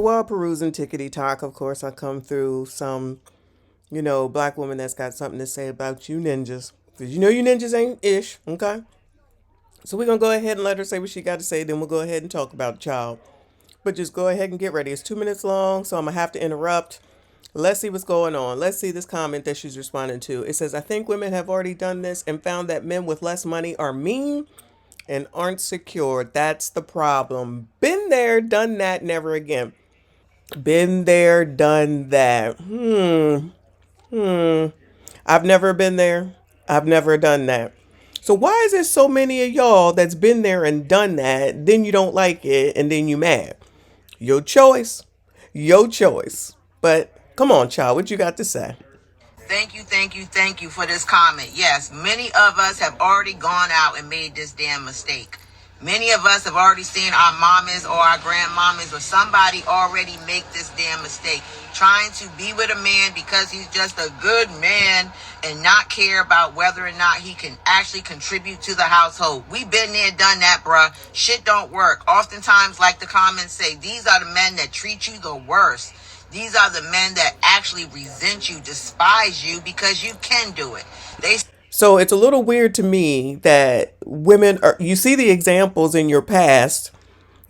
while perusing Tik-Tok, of course, I come through some, black woman that's got something to say about you ninjas. Because you know you ninjas ain't ish, okay? So we're going to go ahead and let her say what she got to say. Then we'll go ahead and talk about the child. But just go ahead and get ready. It's 2 minutes long, so I'm going to have to interrupt. Let's see what's going on. Let's see this comment that she's responding to. It says, I think women have already done this and found that men with less money are mean and aren't secure. That's the problem. Been there, done that, never again. Been there, done that. I've never been there. I've never done that. So why is there so many of y'all that's been there and done that, then you don't like it, and then you mad? Your choice. Your choice. But come on, child, what you got to say? Thank you for this comment. Yes, many of us have already gone out and made this damn mistake. Many of us have already seen our mamas or our grandmamas or somebody already make this damn mistake, trying to be with a man because he's just a good man and not care about whether or not he can actually contribute to the household. We've been there, done that, bruh. Shit don't work. Oftentimes, like the comments say, these are the men that treat you the worst. These are the men that actually resent you, despise you because you can do it. So it's a little weird to me that women are, you see the examples in your past,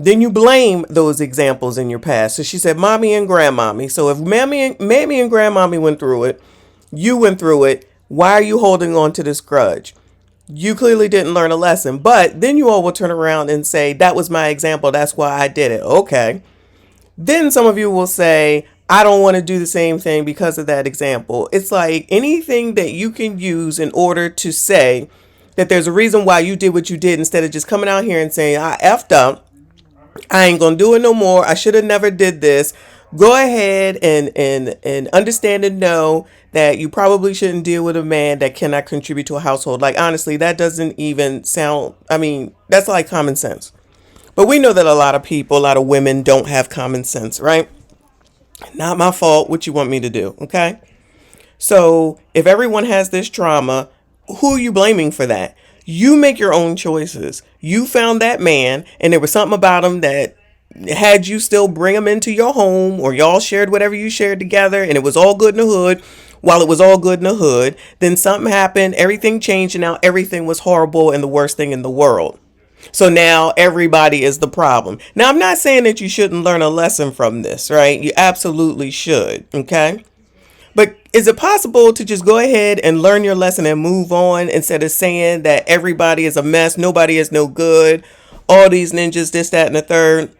then you blame those examples in your past. So she said, mommy and grandmommy. So if mammy and grandmommy went through it, you went through it, why are you holding on to this grudge? You clearly didn't learn a lesson. But then you all will turn around and say, that was my example. That's why I did it. Okay. Then some of you will say, I don't want to do the same thing because of that example. It's like anything that you can use in order to say that there's a reason why you did what you did, instead of just coming out here and saying, I effed up. I ain't going to do it no more. I should have never did this. Go ahead and understand and know that you probably shouldn't deal with a man that cannot contribute to a household. Like, honestly, that doesn't even sound, that's like common sense. But we know that a lot of women don't have common sense, right? Not my fault. What you want me to do? Okay. So if everyone has this trauma, who are you blaming for that? You make your own choices. You found that man and there was something about him that had you still bring him into your home, or y'all shared whatever you shared together and it was all good in the hood. While it was all good in the hood, then something happened, everything changed, and now everything was horrible and the worst thing in the world. So now everybody is the problem. Now, I'm not saying that you shouldn't learn a lesson from this, right? You absolutely should, okay? But is it possible to just go ahead and learn your lesson and move on, instead of saying that everybody is a mess, nobody is no good, all these ninjas, this, that, and the third?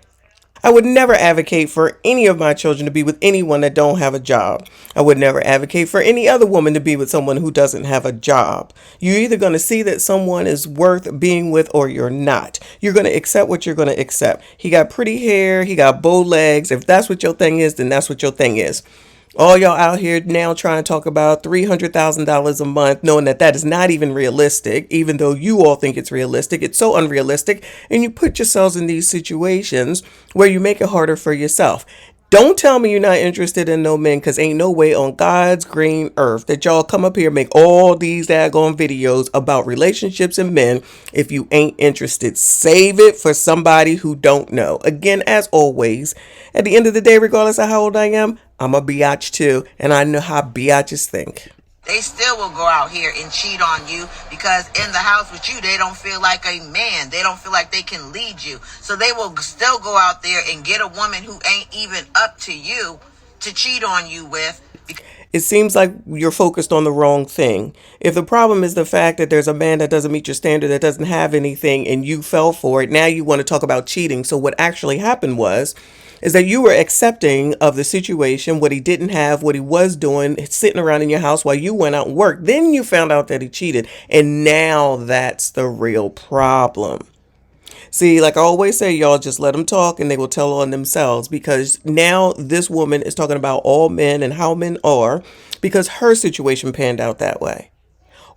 I would never advocate for any of my children to be with anyone that don't have a job. I would never advocate for any other woman to be with someone who doesn't have a job. You're either going to see that someone is worth being with or you're not. You're going to accept what you're going to accept. He got pretty hair. He got bow legs. If that's what your thing is, then that's what your thing is. All y'all out here now trying to talk about $300,000 a month, knowing that that is not even realistic, even though you all think it's realistic. It's so unrealistic. And you put yourselves in these situations where you make it harder for yourself. Don't tell me you're not interested in no men, because ain't no way on God's green earth that y'all come up here and make all these daggone videos about relationships and men if you ain't interested. Save it for somebody who don't know. Again, as always, at the end of the day, regardless of how old I am, I'm a biatch too, and I know how biatches think. They still will go out here and cheat on you because in the house with you, they don't feel like a man. They don't feel like they can lead you. So they will still go out there and get a woman who ain't even up to you to cheat on you with. It seems like you're focused on the wrong thing. If the problem is the fact that there's a man that doesn't meet your standard, that doesn't have anything, and you fell for it, now you want to talk about cheating. So what actually happened is that you were accepting of the situation, what he didn't have, what he was doing, sitting around in your house while you went out and worked. Then you found out that he cheated. And now that's the real problem. See, like I always say, y'all just let them talk and they will tell on themselves, because now this woman is talking about all men and how men are because her situation panned out that way.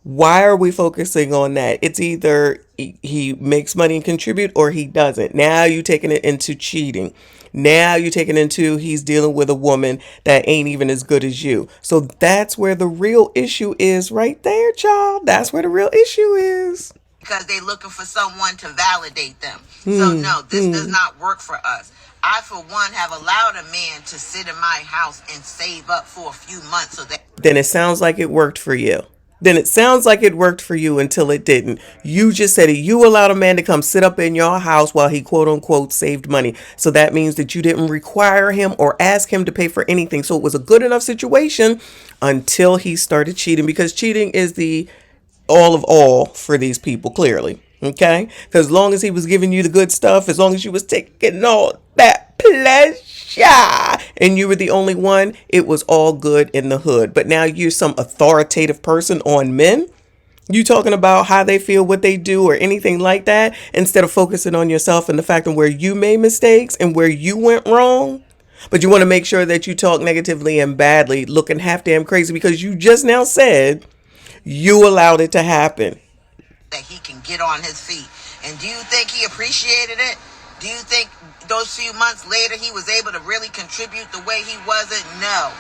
Why are we focusing on that? It's either he makes money and contribute or he doesn't. Now you taking it into cheating. Now you're taking into he's dealing with a woman that ain't even as good as you. So that's where the real issue is right there, child. That's where the real issue is. Because they're looking for someone to validate them. So no, this does not work for us. I, for one, have allowed a man to sit in my house and save up for a few months so that. Then it sounds like it worked for you. Then it sounds like it worked for you until it didn't. You just said it. You allowed a man to come sit up in your house while he quote unquote saved money. So that means that you didn't require him or ask him to pay for anything. So it was a good enough situation until he started cheating, because cheating is the all of all for these people, clearly. Okay? Because as long as he was giving you the good stuff, as long as you was taking all that pleasure and you were the only one, it was all good in the hood. But now you're some authoritative person on men. You talking about how they feel, what they do, or anything like that, instead of focusing on yourself and the fact of where you made mistakes and where you went wrong. But you want to make sure that you talk negatively and badly, looking half damn crazy, because you just now said you allowed it to happen. That he can get on his feet. And do you think he appreciated it? Do you think those few months later he was able to really contribute the way he wasn't? No.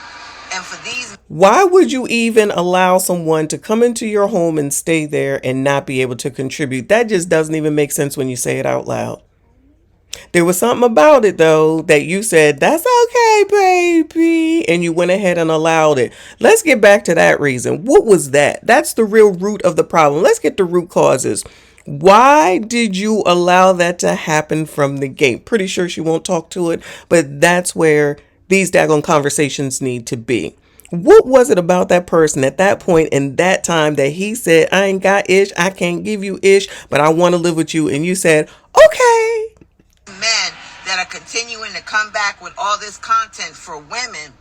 And for these, why would you even allow someone to come into your home and stay there and not be able to contribute? That just doesn't even make sense when you say it out loud. There was something about it, though, that you said, that's okay, baby. And you went ahead and allowed it. Let's get back to that reason. What was that? That's the real root of the problem. Let's get the root causes. Why did you allow that to happen from the gate? Pretty sure she won't talk to it, but that's where these daggone conversations need to be. What was it about that person at that point in that time that he said, I ain't got ish, I can't give you ish, but I want to live with you? And you said, okay. Men that are continuing to come back with all this content for women,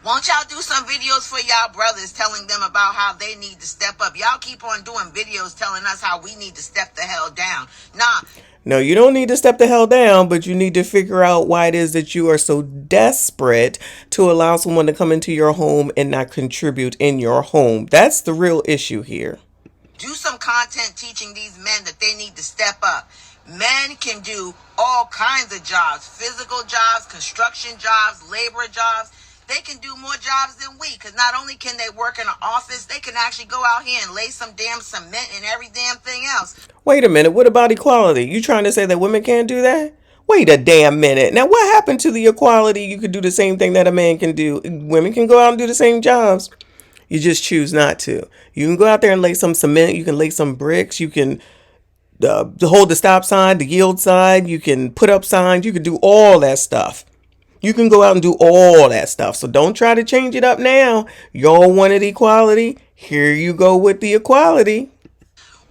won't y'all do some videos for y'all brothers telling them about how they need to step up? Y'all keep on doing videos telling us how we need to step the hell down. Nah. No, you don't need to step the hell down, but you need to figure out why it is that you are so desperate to allow someone to come into your home and not contribute in your home. That's the real issue here. Do some content teaching these men that they need to step up. Men can do all kinds of jobs, physical jobs, construction jobs, labor jobs. They can do more jobs than we, because not only can they work in an office, they can actually go out here and lay some damn cement and every damn thing else. Wait a minute. What about equality? You trying to say that women can't do that? Wait a damn minute. Now, what happened to the equality? You could do the same thing that a man can do. Women can go out and do the same jobs. You just choose not to. You can go out there and lay some cement. You can lay some bricks. You can hold the stop sign, the yield sign. You can put up signs. You can do all that stuff. You can go out and do all that stuff. So don't try to change it up now. Y'all wanted equality. Here you go with the equality.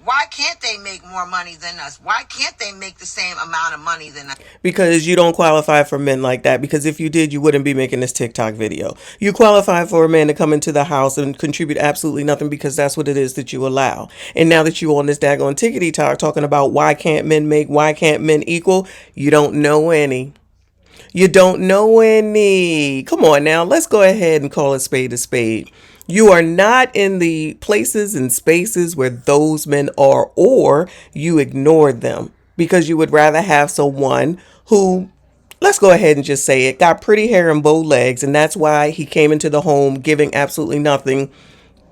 Why can't they make more money than us? Why can't they make the same amount of money than us? Because you don't qualify for men like that. Because if you did, you wouldn't be making this TikTok video. You qualify for a man to come into the house and contribute absolutely nothing, because that's what it is that you allow. And now that you on this daggone Tik-Tok talking about why can't men make, why can't men equal, you don't know any. You don't know any. Come on now, let's go ahead and call a spade a spade. You are not in the places and spaces where those men are, or you ignored them because you would rather have someone who, let's go ahead and just say it, got pretty hair and bow legs, and that's why he came into the home giving absolutely nothing,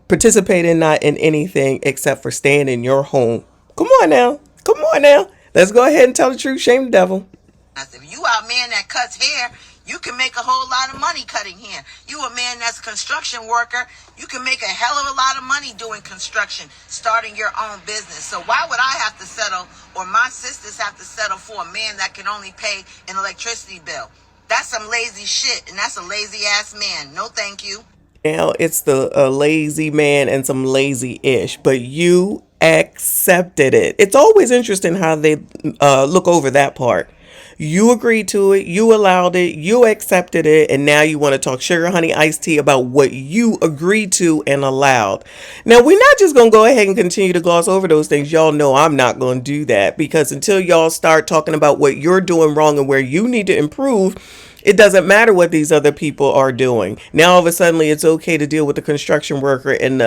participating not in anything except for staying in your home. Come on now. Come on now. Let's go ahead and tell the truth. Shame the devil. If you are a man that cuts hair, you can make a whole lot of money cutting hair. You a man that's a construction worker, you can make a hell of a lot of money doing construction, starting your own business. So why would I have to settle, or my sisters have to settle for a man that can only pay an electricity bill? That's some lazy shit, and that's a lazy ass man. No thank you. Now it's the lazy man and some lazy-ish, but you accepted it. It's always interesting how they look over that part. You agreed to it, you allowed it, you accepted it, and now you want to talk sugar, honey, iced tea about what you agreed to and allowed. Now, we're not just going to go ahead and continue to gloss over those things. Y'all know I'm not going to do that, because until y'all start talking about what you're doing wrong and where you need to improve, it doesn't matter what these other people are doing. Now, all of a sudden, it's okay to deal with the construction worker and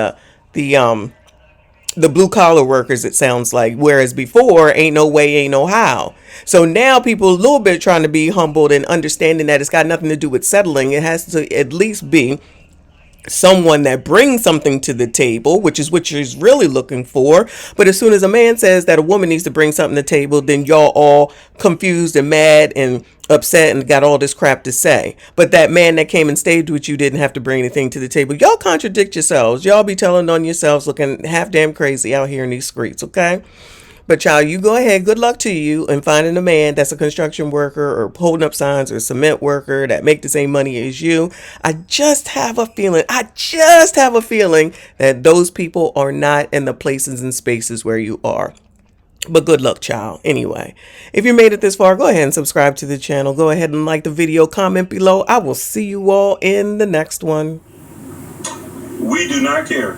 the blue collar workers, it sounds like, whereas before, ain't no way, ain't no how. So now people a little bit trying to be humbled and understanding that it's got nothing to do with settling. It has to at least be someone that brings something to the table, which is what she's really looking for. But as soon as a man says that a woman needs to bring something to the table, then y'all all confused and mad and upset and got all this crap to say. But that man that came and stayed with you didn't have to bring anything to the table. Y'all contradict yourselves. Y'all be telling on yourselves, looking half damn crazy out here in these streets, okay? But child, you go ahead. Good luck to you in finding a man that's a construction worker or holding up signs or a cement worker that make the same money as you. I just have a feeling. That those people are not in the places and spaces where you are. But good luck, child. Anyway, if you made it this far, go ahead and subscribe to the channel. Go ahead and like the video, comment below. I will see you all in the next one. We do not care.